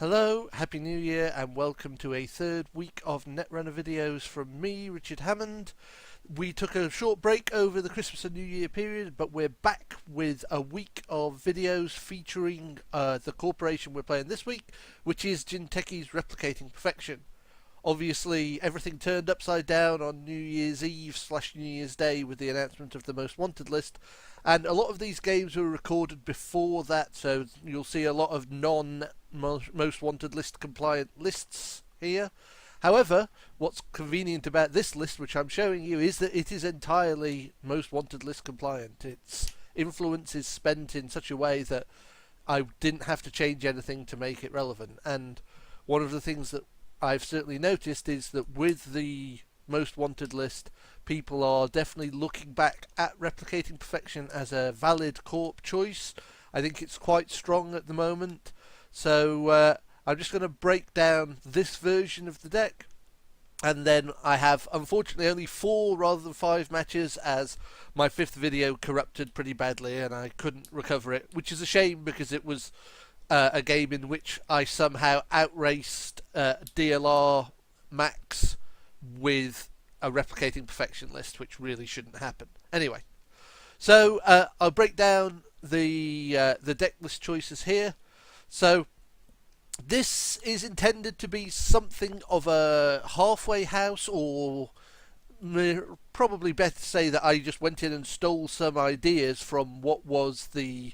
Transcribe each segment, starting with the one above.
Hello, Happy New Year, and welcome to a third week of Netrunner videos from me, Richard Hammond. We took a short break over the Christmas and New Year period, but we're back with a week of videos featuring the corporation we're playing this week, which is Jinteki's Replicating Perfection. Obviously, everything turned upside down on New Year's Eve/New Year's Day with the announcement of the Most Wanted list, and a lot of these games were recorded before that, so you'll see a lot of non-Most Wanted list compliant lists here. However, what's convenient about this list, which I'm showing you, is that it is entirely Most Wanted list compliant. Its influence is spent in such a way that I didn't have to change anything to make it relevant, and one of the things that I've certainly noticed is that with the Most Wanted list, people are definitely looking back at Replicating Perfection as a valid corp choice. I think it's quite strong at the moment. So I'm just going to break down this version of the deck. And then I have, unfortunately, only 4 rather than 5 matches, as my 5th video corrupted pretty badly and I couldn't recover it, which is a shame because it was a game in which I somehow outraced DLR Max with a Replicating Perfection list, which really shouldn't happen. Anyway, so I'll break down the deck list choices here. So this is intended to be something of a halfway house, or probably better to say that I just went in and stole some ideas from what was the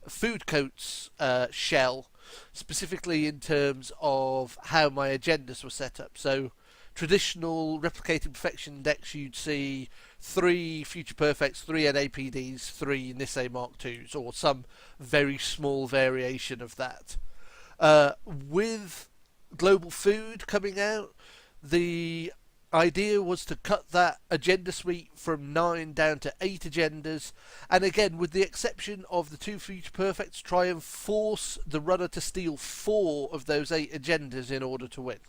Food Coats shell, specifically in terms of how my agendas were set up. So traditional Replicating Perfection decks, you'd see 3 Future Perfects, 3 NAPDs, 3 Nisei Mark IIs, or some very small variation of that. With Global Food coming out, the idea was to cut that agenda suite from 9 down to 8 agendas, and again, with the exception of the 2 Future Perfects, try and force the runner to steal 4 of those 8 agendas in order to win.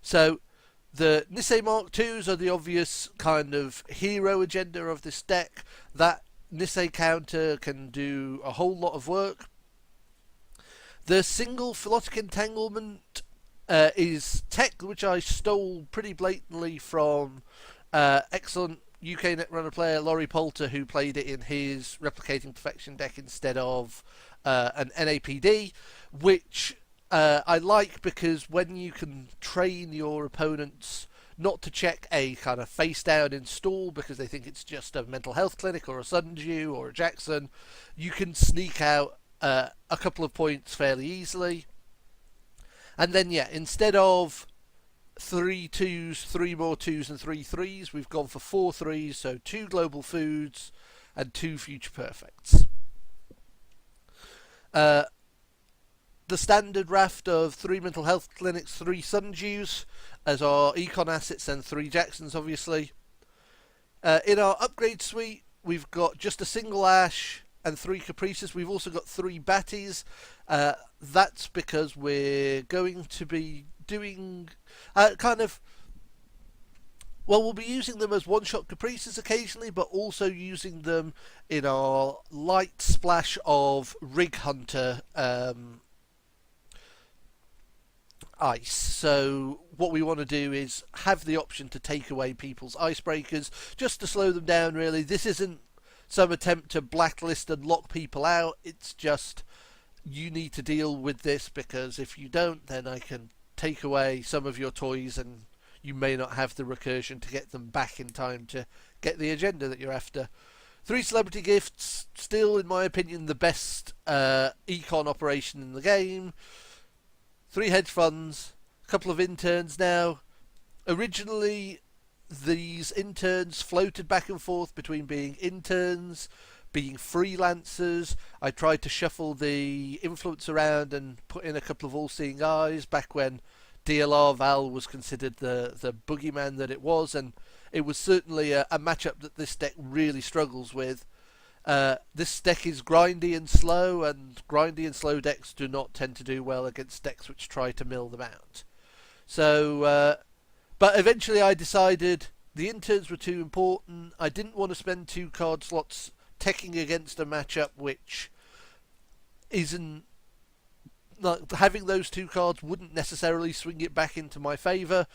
So the Nisei Mark IIs are the obvious kind of hero agenda of this deck. That Nisei counter can do a whole lot of work. The single Philotic Entanglement is tech which I stole pretty blatantly from excellent UK Netrunner player Laurie Poulter, who played it in his Replicating Perfection deck instead of an NAPD, which I like because when you can train your opponents not to check a kind of face down install because they think it's just a mental health clinic or a Sundew or a Jackson, you can sneak out a couple of points fairly easily. And then, yeah, instead of 3 2s, 3 more 2s and 3 3s, we've gone for 4 3s, so 2 Global Foods and 2 Future Perfects. The standard raft of 3 mental health clinics, 3 Sundews as our econ assets, and 3 Jacksons, obviously. In our upgrade suite, we've got just a single Ash and 3 Caprices. We've also got 3 Batties. That's because we're going to be doing we'll be using them as one-shot Caprices occasionally, but also using them in our light splash of Rig Hunter ice. So what we want to do is have the option to take away people's icebreakers, just to slow them down, really. This isn't some attempt to blacklist and lock people out. It's just, you need to deal with this, because if you don't, then I can take away some of your toys and you may not have the recursion to get them back in time to get the agenda that you're after. 3 celebrity gifts, still in my opinion the best econ operation in the game. 3 hedge funds, a couple of interns now. Originally, these interns floated back and forth between being interns, being freelancers. I tried to shuffle the influence around and put in a couple of all-seeing eyes back when DLR Val was considered the boogeyman that it was, and it was certainly a matchup that this deck really struggles with. This deck is grindy and slow decks do not tend to do well against decks which try to mill them out. So, but eventually I decided the interns were too important. I didn't want to spend 2 card slots teching against a matchup which isn't having those two cards wouldn't necessarily swing it back into my favour.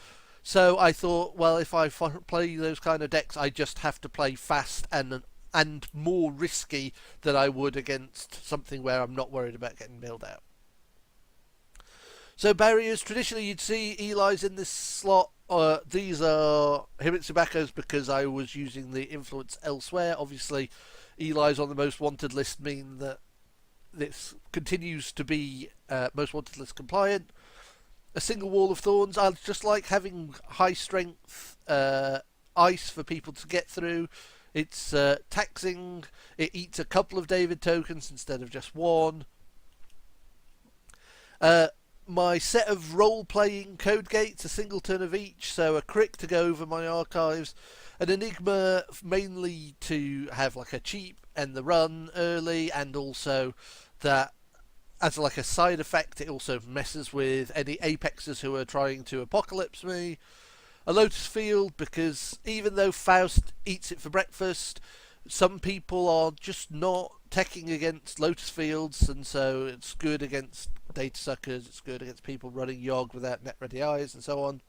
So I thought, well, if I play those kind of decks, I just have to play fast and more risky than I would against something where I'm not worried about getting milled out. So barriers, traditionally you'd see Eli's in this slot. These are Hibitsubakos because I was using the influence elsewhere. Obviously, Eli's on the most wanted list mean that this continues to be most wanted list compliant. A single wall of thorns. I just like having high strength ice for people to get through. It's taxing. It eats a couple of David tokens instead of just one. My set of role-playing code gates, a single turn of each, so a crick to go over my archives, an enigma mainly to have like a cheap end the run early, and also that as like a side effect it also messes with any apexes who are trying to apocalypse me. A Lotus Field because even though Faust eats it for breakfast, some people are just not teching against Lotus Fields, and so it's good against data suckers, it's good against people running Yogg without net ready eyes and so on.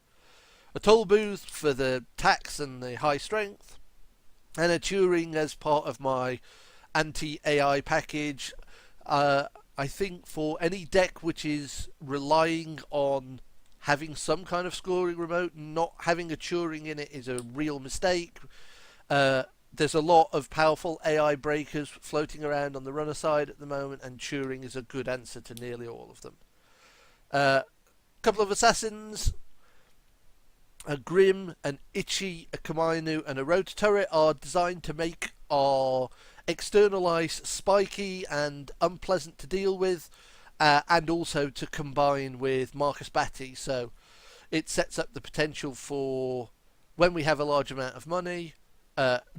A Toll Booth for the tax and the high strength, and a Turing as part of my anti-AI package. I think for any deck which is relying on having some kind of scoring remote, not having a Turing in it is a real mistake. There's a lot of powerful AI breakers floating around on the runner side at the moment, and Turing is a good answer to nearly all of them. A couple of assassins, a Grim, an Ichi, a Kamainu, and a Rotor Turret are designed to make our external ice spiky and unpleasant to deal with, and also to combine with Marcus Batty. So it sets up the potential for, when we have a large amount of money,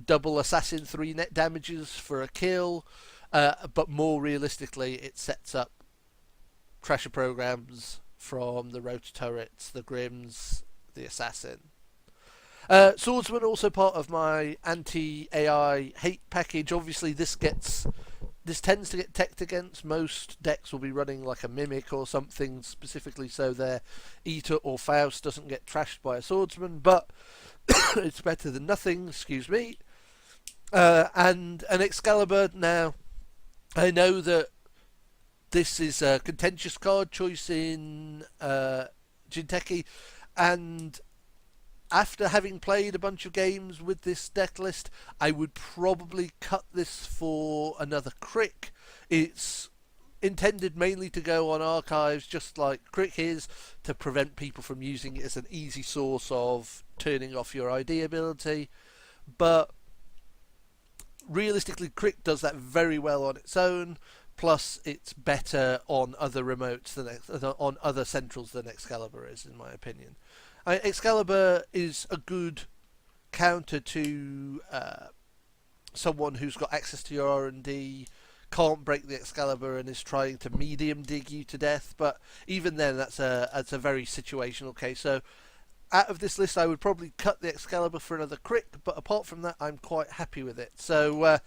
double assassin 3 net damages for a kill, but more realistically it sets up Crasher programs from the Rotor Turrets, the Grims, the Assassin. Swordsman also part of my anti-AI hate package. Obviously this tends to get teched against. Most decks will be running like a Mimic or something specifically so their Eater or Faust doesn't get trashed by a Swordsman, but it's better than nothing, excuse me. And an Excalibur. Now, I know that this is a contentious card choice in Jinteki, and after having played a bunch of games with this deck list, I would probably cut this for another Crick. It's intended mainly to go on archives, just like Crick is, to prevent people from using it as an easy source of turning off your ID ability. But realistically, Crick does that very well on its own. Plus, it's better on other remotes on other centrals than Excalibur is, in my opinion. Excalibur is a good counter to someone who's got access to your R&D, can't break the Excalibur and is trying to medium dig you to death. But even then, that's a very situational case. So out of this list, I would probably cut the Excalibur for another Crick, but apart from that, I'm quite happy with it. So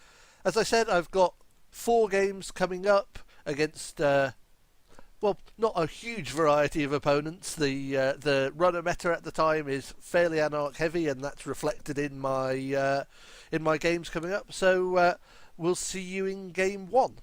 as I said, I've got 4 games coming up against well, not a huge variety of opponents. The runner meta at the time is fairly Anarch heavy, and that's reflected in my games coming up. So we'll see you in game 1.